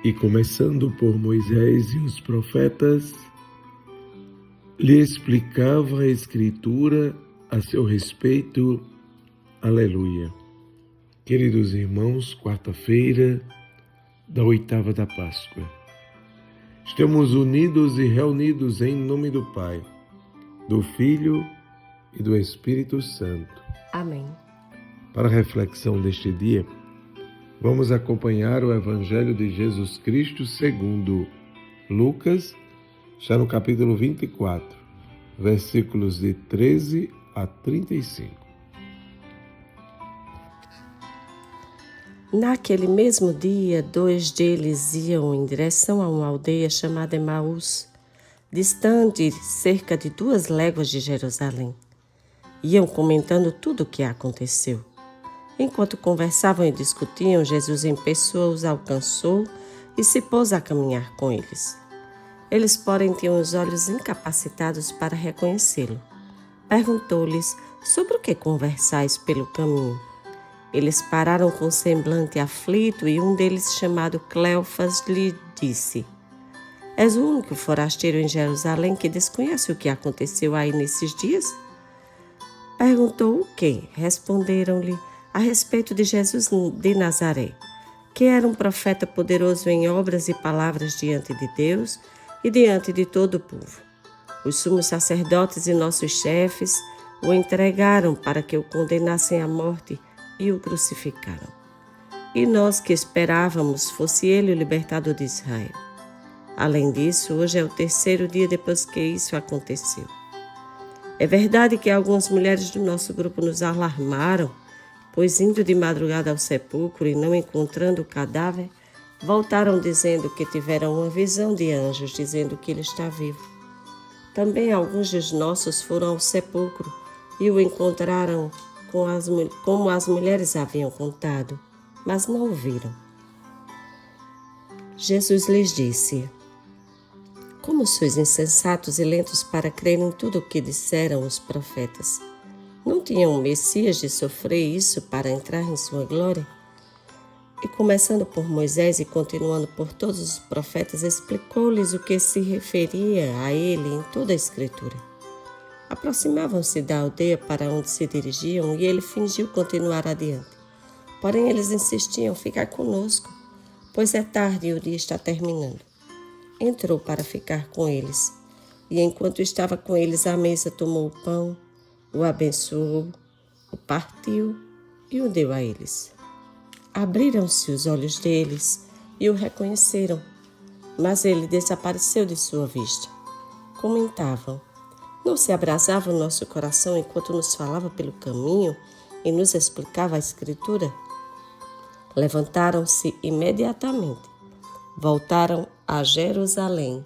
E começando por Moisés e os profetas, lhe explicava a Escritura a seu respeito. Aleluia. Queridos irmãos, quarta-feira da oitava da Páscoa. Estamos unidos e reunidos em nome do Pai, do Filho e do Espírito Santo. Amém. Para a reflexão deste dia, vamos acompanhar o Evangelho de Jesus Cristo segundo Lucas, já no capítulo 24, versículos de 13 a 35. Naquele mesmo dia, 2 deles iam em direção a uma aldeia chamada Emaús, distante cerca de 2 léguas de Jerusalém. Iam comentando tudo o que aconteceu. Enquanto conversavam e discutiam, Jesus em pessoa os alcançou e se pôs a caminhar com eles. Eles, porém, tinham os olhos incapacitados para reconhecê-lo. Perguntou-lhes: sobre o que conversais pelo caminho? Eles pararam com semblante aflito e um deles, chamado Cleofas, lhe disse: És o único forasteiro em Jerusalém que desconhece o que aconteceu aí nesses dias? Perguntou o quê? Responderam-lhe: a respeito de Jesus de Nazaré, que era um profeta poderoso em obras e palavras diante de Deus e diante de todo o povo. Os sumos sacerdotes e nossos chefes o entregaram para que o condenassem à morte e o crucificaram. E nós que esperávamos fosse ele o libertador de Israel. Além disso, hoje é o 3º dia depois que isso aconteceu. É verdade que algumas mulheres do nosso grupo nos alarmaram, pois indo de madrugada ao sepulcro e não encontrando o cadáver, voltaram dizendo que tiveram uma visão de anjos dizendo que ele está vivo. Também alguns dos nossos foram ao sepulcro e o encontraram como as mulheres haviam contado, mas não o viram. Jesus lhes disse: como sois insensatos e lentos para crer em tudo o que disseram os profetas? Não tinham o Messias de sofrer isso para entrar em sua glória? E começando por Moisés e continuando por todos os profetas, explicou-lhes o que se referia a ele em toda a Escritura. Aproximavam-se da aldeia para onde se dirigiam e ele fingiu continuar adiante. Porém, eles insistiam: ficar conosco, pois é tarde e o dia está terminando. Entrou para ficar com eles, e enquanto estava com eles à mesa, tomou o pão, o abençoou, o partiu e o deu a eles. Abriram-se os olhos deles e o reconheceram, mas ele desapareceu de sua vista. Comentavam: não se abrasava o nosso coração enquanto nos falava pelo caminho e nos explicava a Escritura? Levantaram-se imediatamente, voltaram a Jerusalém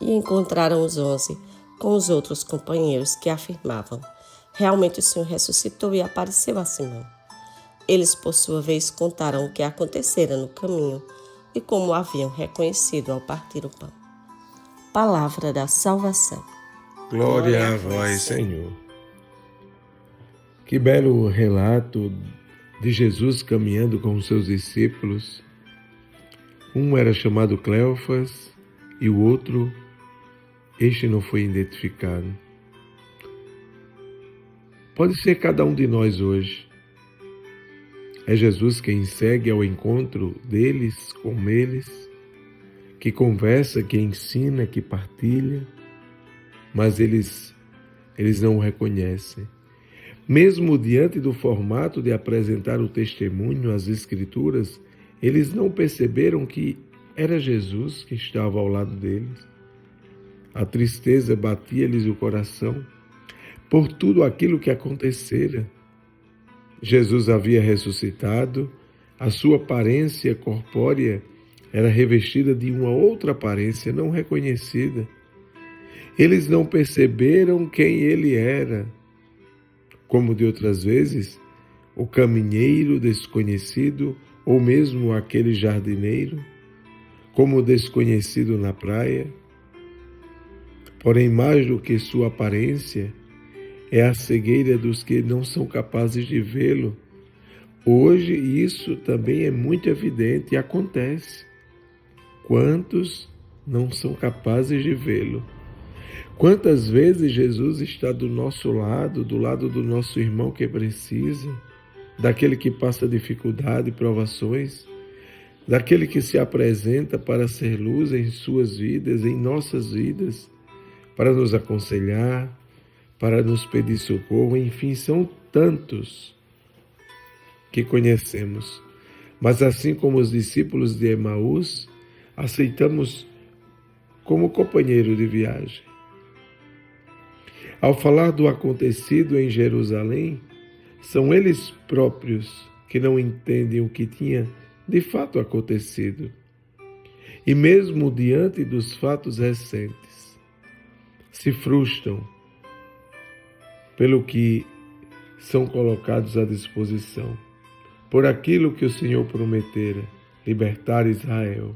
e encontraram os 11 com os outros companheiros que afirmavam: realmente o Senhor ressuscitou e apareceu a Simão. Eles, por sua vez, contaram o que acontecera no caminho e como o haviam reconhecido ao partir o pão. Palavra da salvação. Glória a vós, Senhor. Que belo relato de Jesus caminhando com os seus discípulos. Um era chamado Cleofas e o outro, este não foi identificado. Pode ser cada um de nós hoje. É Jesus quem segue ao encontro deles, com eles, que conversa, que ensina, que partilha, mas eles não o reconhecem. Mesmo diante do formato de apresentar o testemunho, as Escrituras, eles não perceberam que era Jesus que estava ao lado deles. A tristeza batia-lhes o coração por tudo aquilo que acontecera. Jesus havia ressuscitado, a sua aparência corpórea era revestida de uma outra aparência não reconhecida. Eles não perceberam quem ele era. Como de outras vezes, o caminheiro desconhecido ou mesmo aquele jardineiro, como desconhecido na praia. Porém, mais do que sua aparência, é a cegueira dos que não são capazes de vê-lo, Hoje isso também é muito evidente e acontece. Quantos não são capazes de vê-lo? Quantas vezes Jesus está do nosso lado, do lado do nosso irmão que precisa, daquele que passa dificuldade e provações, daquele que se apresenta para ser luz em suas vidas, em nossas vidas, para nos aconselhar, para nos pedir socorro, enfim, são tantos que conhecemos. Mas assim como os discípulos de Emaús, aceitamos como companheiro de viagem. Ao falar do acontecido em Jerusalém, são eles próprios que não entendem o que tinha de fato acontecido. E mesmo diante dos fatos recentes, se frustram pelo que são colocados à disposição, por aquilo que o Senhor prometera, libertar Israel.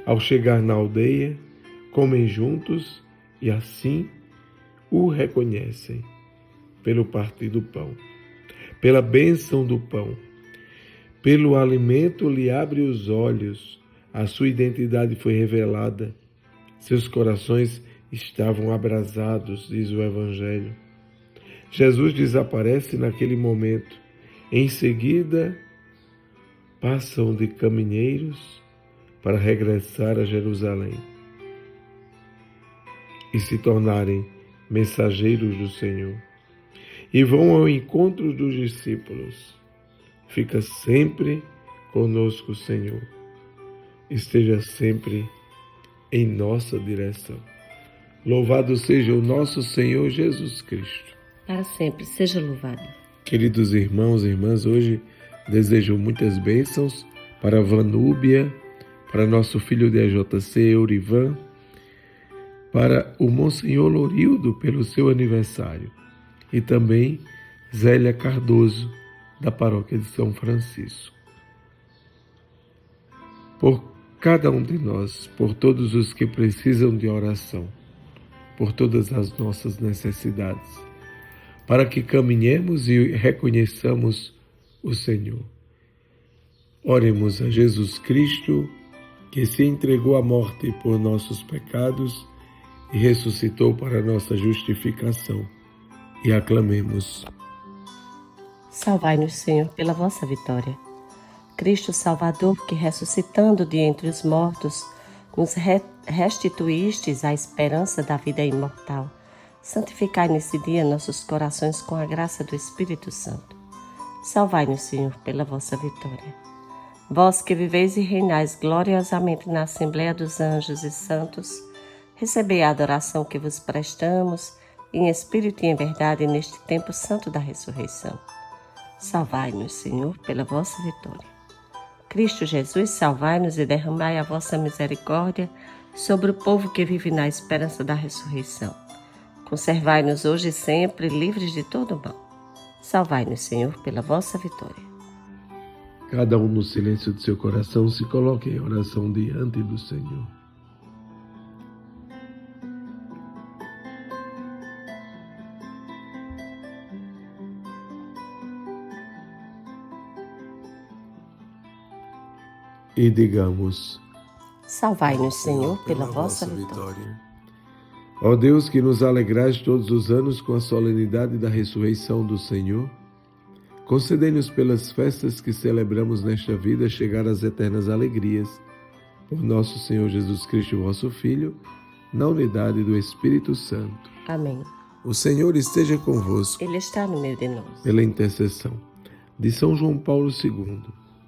Ao chegar na aldeia, comem juntos e assim o reconhecem pelo partir do pão, pela bênção do pão, pelo alimento lhe abre os olhos, a sua identidade foi revelada, seus corações estavam abrasados, diz o Evangelho. Jesus desaparece naquele momento, em seguida passam de caminheiros para regressar a Jerusalém e se tornarem mensageiros do Senhor. E vão ao encontro dos discípulos. Fica sempre conosco, Senhor. Esteja sempre em nossa direção. Louvado seja o nosso Senhor Jesus Cristo. Para sempre seja louvado. Queridos irmãos e irmãs, hoje desejo muitas bênçãos para Vanúbia, para nosso filho de AJC, Eurivan, para o Monsenhor Lorildo pelo seu aniversário e também Zélia Cardoso, da paróquia de São Francisco. Por cada um de nós, por todos os que precisam de oração, por todas as nossas necessidades, para que caminhemos e reconheçamos o Senhor. Oremos a Jesus Cristo, que se entregou à morte por nossos pecados e ressuscitou para nossa justificação. E aclamemos. Salvai-nos, Senhor, pela vossa vitória. Cristo Salvador, que ressuscitando de entre os mortos, nos restituístes a esperança da vida imortal. Santificai nesse dia nossos corações com a graça do Espírito Santo. Salvai-nos, Senhor, pela vossa vitória. Vós que viveis e reinais gloriosamente na Assembleia dos Anjos e Santos, recebei a adoração que vos prestamos, em espírito e em verdade, neste tempo santo da ressurreição. Salvai-nos, Senhor, pela vossa vitória. Cristo Jesus, salvai-nos e derramai a vossa misericórdia sobre o povo que vive na esperança da ressurreição. Conservai-nos hoje e sempre livres de todo mal. Salvai-nos, Senhor, pela vossa vitória. Cada um no silêncio do seu coração se coloque em oração diante do Senhor. E digamos: Salvai-nos, Senhor, pela vossa vitória. Ó Deus, que nos alegrais todos os anos com a solenidade da ressurreição do Senhor, concedei-nos pelas festas que celebramos nesta vida chegar às eternas alegrias. Por nosso Senhor Jesus Cristo, vosso Filho, na unidade do Espírito Santo. Amém. O Senhor esteja convosco. Ele está no meio de nós. Pela intercessão de São João Paulo II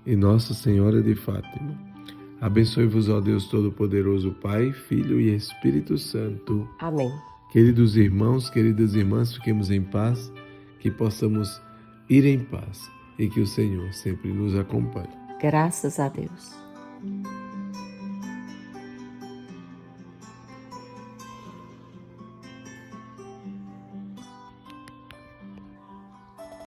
e Nossa Senhora de Fátima, abençoe-vos, ó Deus Todo-Poderoso, Pai, Filho e Espírito Santo. Amém. Queridos irmãos, queridas irmãs, fiquemos em paz, que possamos ir em paz e que o Senhor sempre nos acompanhe. Graças a Deus.